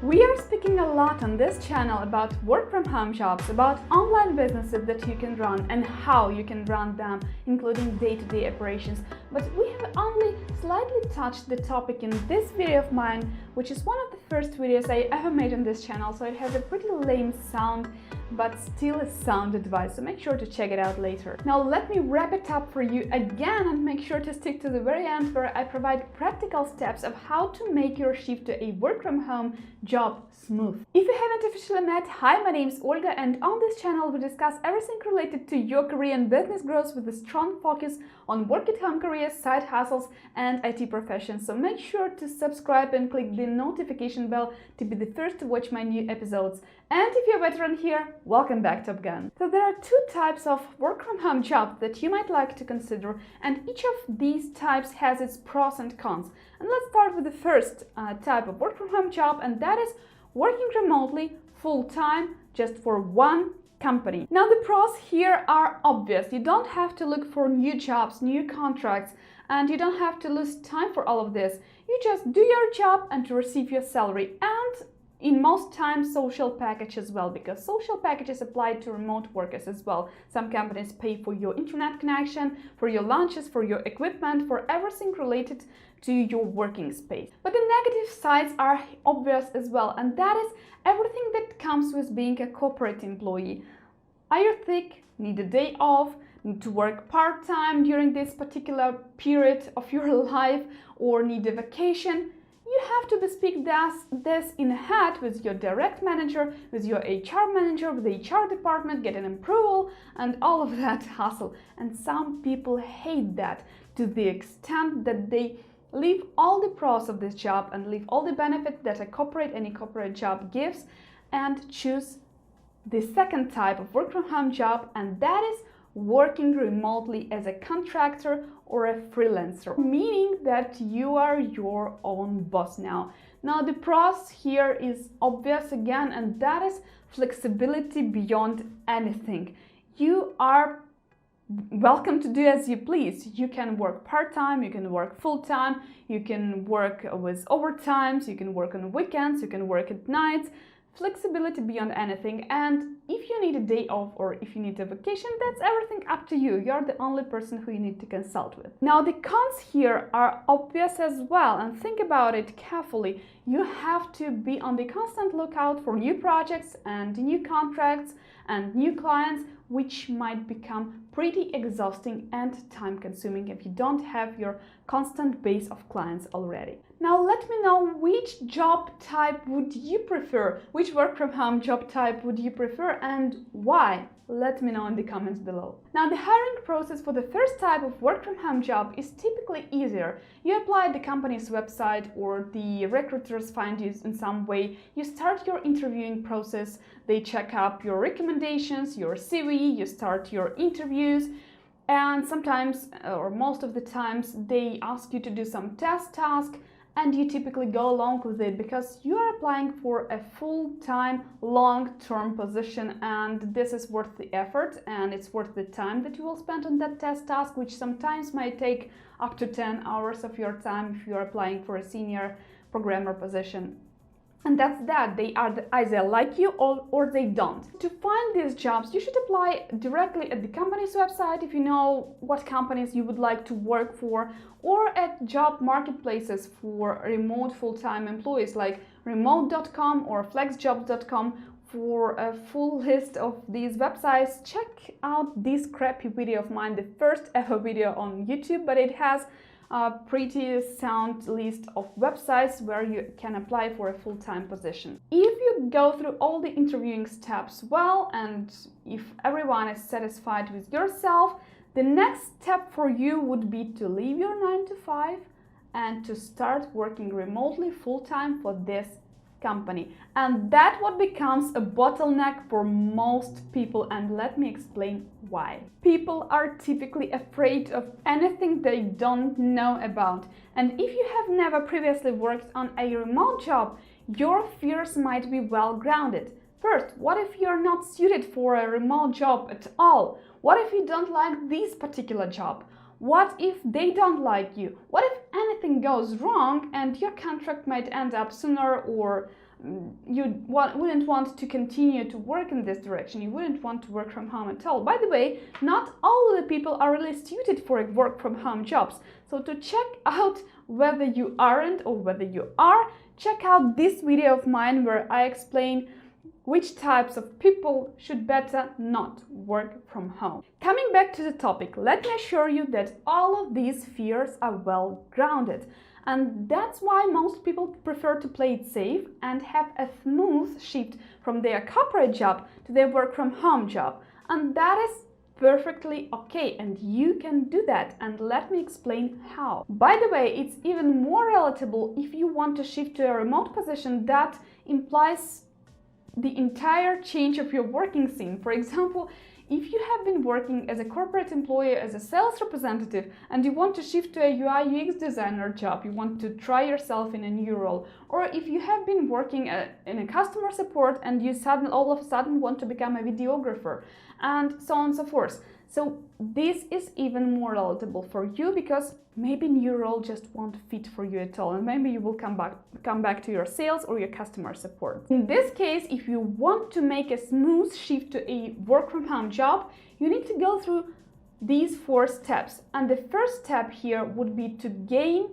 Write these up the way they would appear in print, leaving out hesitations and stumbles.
We are speaking a lot on this channel about work from home jobs, about online businesses that you can run and how you can run them, including day-to-day operations. But we have only slightly touched the topic in this video of mine, which is one of the first videos I ever made on this channel, so it has a pretty lame sound, but still a sound advice, so make sure to check it out later. Now let me wrap it up for you again and make sure to stick to the very end, where I provide practical steps of how to make your shift to a work from home job smooth. If you haven't officially met, hi, my name is Olga, and on this channel we discuss everything related to your career and business growth with a strong focus on work at home careers, side hustles and IT professions. So make sure to subscribe and click the notification bell to be the first to watch my new episodes. And if you're a veteran here, welcome back, Top Gun. So there are two types of work from home jobs that you might like to consider, and each of these types has its pros and cons. And let's start with the first type of work from home job, and that is working remotely full-time just for one company. Now the pros here are obvious. You don't have to look for new jobs, new contracts, and you don't have to lose time for all of this. You just do your job and to receive your salary, and in most times social package as well, because social packages apply to remote workers as well. Some companies pay for your internet connection, for your lunches, for your equipment, for everything related to your working space. But the negative sides are obvious as well, and that is everything that comes with being a corporate employee. Are you sick? Need a day off? Need to work part-time during this particular period of your life, or need a vacation? You have to bespeak this in ahead with your direct manager, with your HR manager, with the HR department, get an approval and all of that hassle. And some people hate that to the extent that they leave all the pros of this job and leave all the benefits that any corporate job gives and choose the second type of work from home job, and that is working remotely as a contractor or a freelancer, meaning that you are your own boss now. Now the pros here is obvious again, and that is flexibility beyond anything. You are welcome to do as you please. You can work part-time, you can work full-time, you can work with overtimes, you can work on weekends, you can work at nights. Flexibility beyond anything, and if you need a day off or if you need a vacation, that's everything up to you. You're the only person who you need to consult with. Now the cons here are obvious as well, and think about it carefully. You have to be on the constant lookout for new projects and new contracts and new clients, which might become pretty exhausting and time-consuming if you don't have your constant base of clients already. Now let me know, which job type would you prefer? Which work from home job type would you prefer and why? Let me know in the comments below. Now the hiring process for the first type of work from home job is typically easier. You apply at the company's website or the recruiters find you in some way. You start your interviewing process, they check up your recommendations, your CV, you start your interviews, and sometimes or most of the times they ask you to do some test task, and you typically go along with it because you are applying for a full-time, long-term position, and this is worth the effort and it's worth the time that you will spend on that test task, which sometimes might take up to 10 hours of your time if you are applying for a senior programmer position. And that's that. They either like you or they don't. To find these jobs, you should apply directly at the company's website if you know what companies you would like to work for, or at job marketplaces for remote full-time employees like remote.com or flexjobs.com. For a full list of these websites, check out this crappy video of mine, the first ever video on YouTube, but it has a pretty sound list of websites where you can apply for a full-time position. If you go through all the interviewing steps well, and if everyone is satisfied with yourself, the next step for you would be to leave your 9 to 5 and to start working remotely full-time for this company. And that what becomes a bottleneck for most people, and let me explain why. People are typically afraid of anything they don't know about, and if you have never previously worked on a remote job, your fears might be well grounded. First, what if you're not suited for a remote job at all? What if you don't like this particular job? What if they don't like you? What if anything goes wrong and your contract might end up sooner or wouldn't want to continue to work in this direction. You wouldn't want to work from home at all. By the way, not all of the people are really suited for work from home jobs. So to check out whether you aren't or whether you are, check out this video of mine where I explain which types of people should better not work from home. Coming back to the topic, let me assure you that all of these fears are well grounded. And that's why most people prefer to play it safe and have a smooth shift from their corporate job to their work from home job. And that is perfectly okay, and you can do that, and let me explain how. By the way, it's even more relatable if you want to shift to a remote position that implies the entire change of your working scene. For example, if you have been working as a corporate employee, as a sales representative, and you want to shift to a UI UX designer job, you want to try yourself in a new role, or if you have been working in a customer support and you all of a sudden want to become a videographer, and so on and so forth. So this is even more relatable for you because maybe new role just won't fit for you at all, and maybe you will come back to your sales or your customer support. In this case, if you want to make a smooth shift to a work from home job, you need to go through these 4 steps. And the first step here would be to gain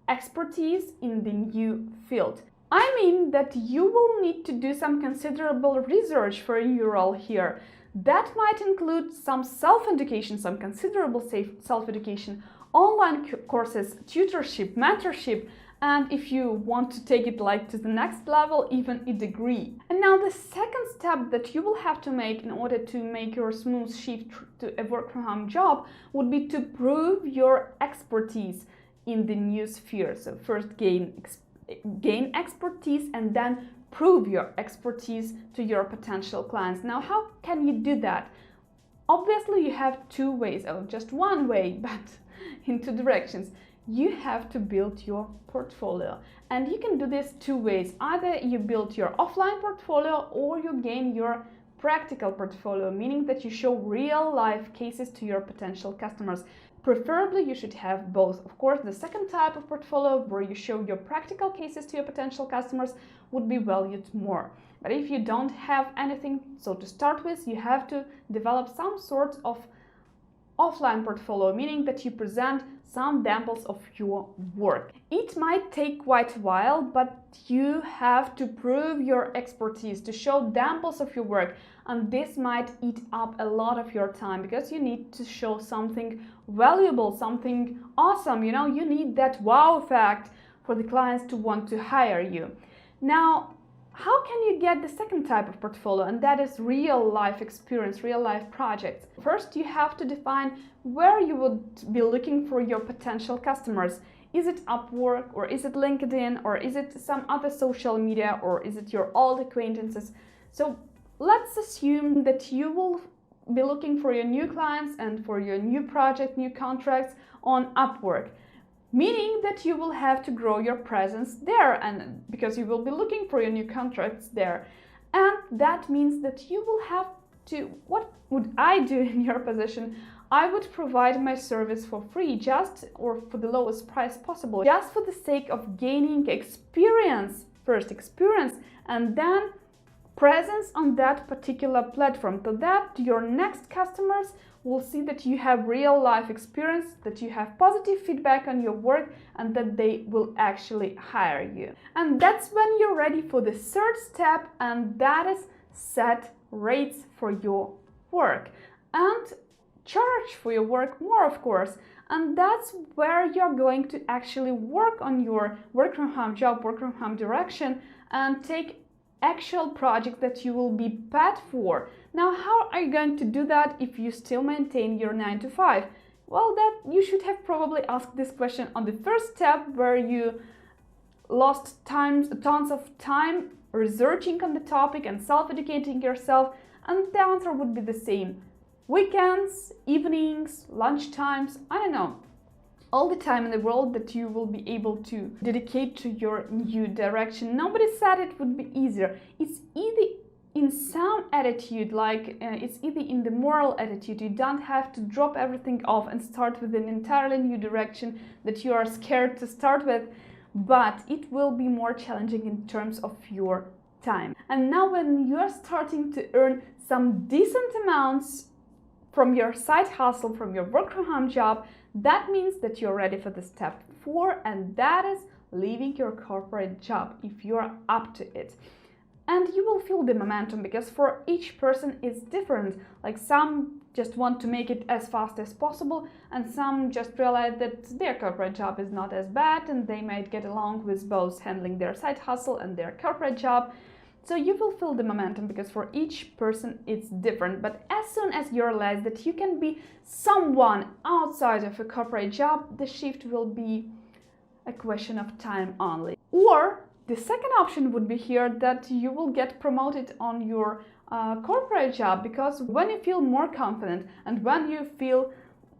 expertise in the new field. I mean that you will need to do some considerable research for a new role here. That might include some self-education, some considerable self-education, online courses, tutorship, mentorship, and if you want to take it to the next level, even a degree. And now the second step that you will have to make in order to make your smooth shift to a work from home job would be to prove your expertise in the new sphere. So first gain expertise and then prove your expertise to your potential clients. Now, how can you do that? Obviously, you have 2 ways, or just one way, but in 2 directions. You have to build your portfolio, and you can do this 2 ways. Either you build your offline portfolio or you gain your practical portfolio, meaning that you show real-life cases to your potential customers. Preferably, you should have both. Of course, the second type of portfolio, where you show your practical cases to your potential customers, would be valued more. But if you don't have anything, so to start with, you have to develop some sort of offline portfolio, meaning that you present some examples of your work. It might take quite a while, but you have to prove your expertise, to show examples of your work, and this might eat up a lot of your time because you need to show something valuable, something awesome. You know, you need that wow fact for the clients to want to hire you. Now, how can you get the second type of portfolio, and that is real life experience, real life projects? First, you have to define where you would be looking for your potential customers. Is it Upwork, or is it LinkedIn, or is it some other social media, or is it your old acquaintances? So let's assume that you will be looking for your new clients and for your new project, new contracts on Upwork, meaning that you will have to grow your presence there, and because you will be looking for your new contracts there. And that means that you will have to, what would I do in your position? I would provide my service for free, or for the lowest price possible, just for the sake of gaining experience, first experience, and then presence on that particular platform, so that your next customers will see that you have real life experience, that you have positive feedback on your work, and that they will actually hire you. And that's when you're ready for the third step, and that is set rates for your work and charge for your work more, of course. And that's where you're going to actually work on your work from home job, work from home direction, and take actual project that you will be paid for. Now, how are you going to do that if you still maintain your 9 to 5? Well, that you should have probably asked this question on the first step, where you lost tons of time researching on the topic and self-educating yourself, and the answer would be the same. Weekends, evenings, lunch times, I don't know, all the time in the world that you will be able to dedicate to your new direction. Nobody said it would be easier. It's either in some attitude, it's either in the moral attitude. You don't have to drop everything off and start with an entirely new direction that you are scared to start with. but it will be more challenging in terms of your time. And now when you're starting to earn some decent amounts from your side hustle, from your work from home job, that means that you're ready for the step 4, and that is leaving your corporate job if you're up to it. And you will feel the momentum, because for each person it's different. Like, some just want to make it as fast as possible, and some just realize that their corporate job is not as bad and they might get along with both handling their side hustle and their corporate job. So you will feel the momentum, because for each person it's different. But as soon as you realize that you can be someone outside of a corporate job, the shift will be a question of time only. Or the second option would be here, that you will get promoted on your corporate job, because when you feel more confident, and when you feel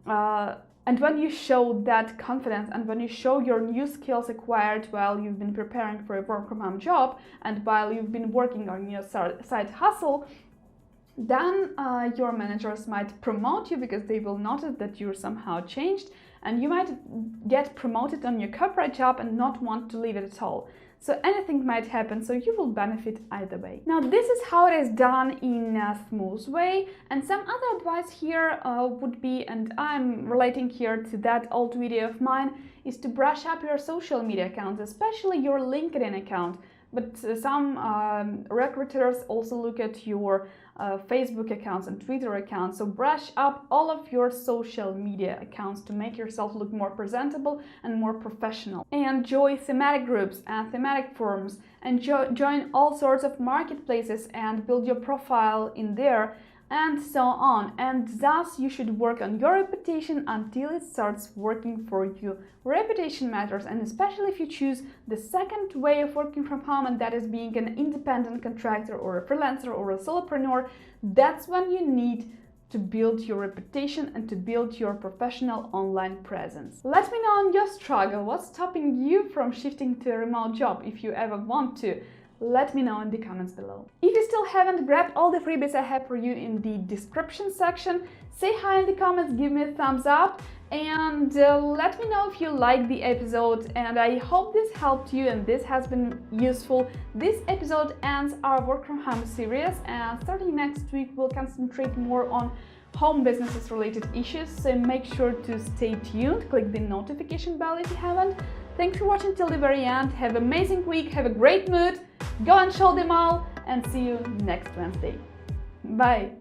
and when you show that confidence, and when you show your new skills acquired while you've been preparing for a work from home job and while you've been working on your side hustle, then your managers might promote you, because they will notice that you're somehow changed, and you might get promoted on your corporate job and not want to leave it at all. So anything might happen, so you will benefit either way. Now, this is how it is done in a smooth way, and some other advice here would be, and I'm relating here to that old video of mine, is to brush up your social media accounts, especially your LinkedIn account. But some recruiters also look at your Facebook accounts and Twitter accounts. So brush up all of your social media accounts to make yourself look more presentable and more professional. And join thematic groups and thematic forums, and join all sorts of marketplaces and build your profile in there, and so on. And thus you should work on your reputation until it starts working for you. Reputation matters, and especially if you choose the second way of working from home, and that is being an independent contractor or a freelancer or a solopreneur, that's when you need to build your reputation and to build your professional online presence. Let me know on your struggle. What's stopping you from shifting to a remote job if you ever want to? Let me know in the comments below. If you still haven't grabbed all the freebies I have for you in the description section, say hi in the comments, give me a thumbs up, and let me know if you liked the episode. And I hope this helped you and this has been useful. This episode ends our work from home series, and starting next week we'll concentrate more on home businesses related issues, so make sure to stay tuned, click the notification bell if you haven't. Thanks for watching till the very end. Have an amazing week, have a great mood, go and show them all, and see you next Wednesday. Bye!